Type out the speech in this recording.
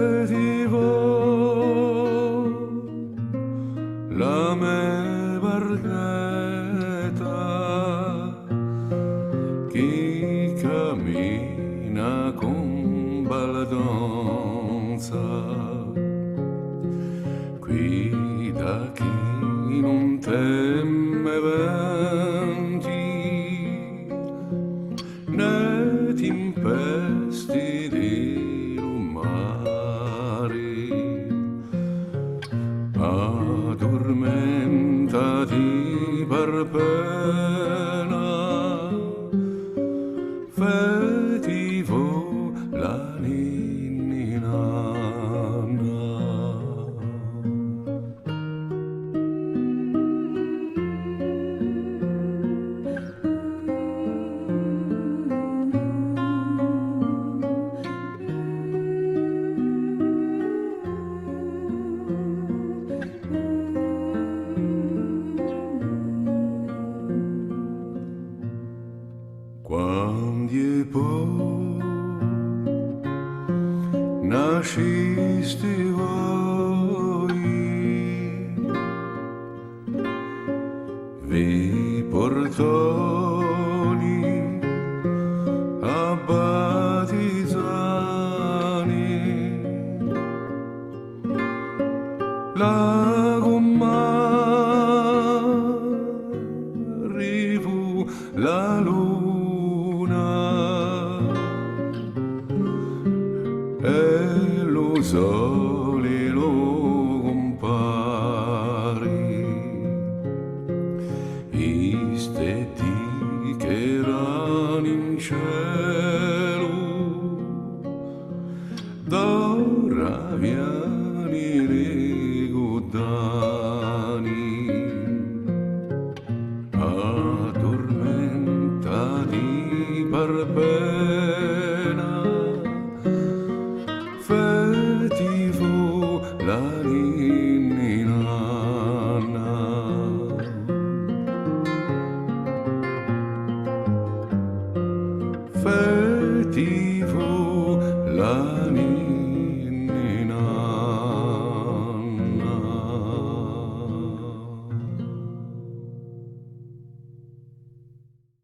fetivo la me barchetta chi cammina con baldonza qui da chi non teme venti né tempesti di lumari addormentati per pena fetivo la ninnina. Quando poi nascisti voi, vi portoni a battizzani, la gomma rivu la luna e lo sole lo compari istetti che erano in cielo d'ora viani rigodani addormentati per pena fetivo la ninnina. Fetivo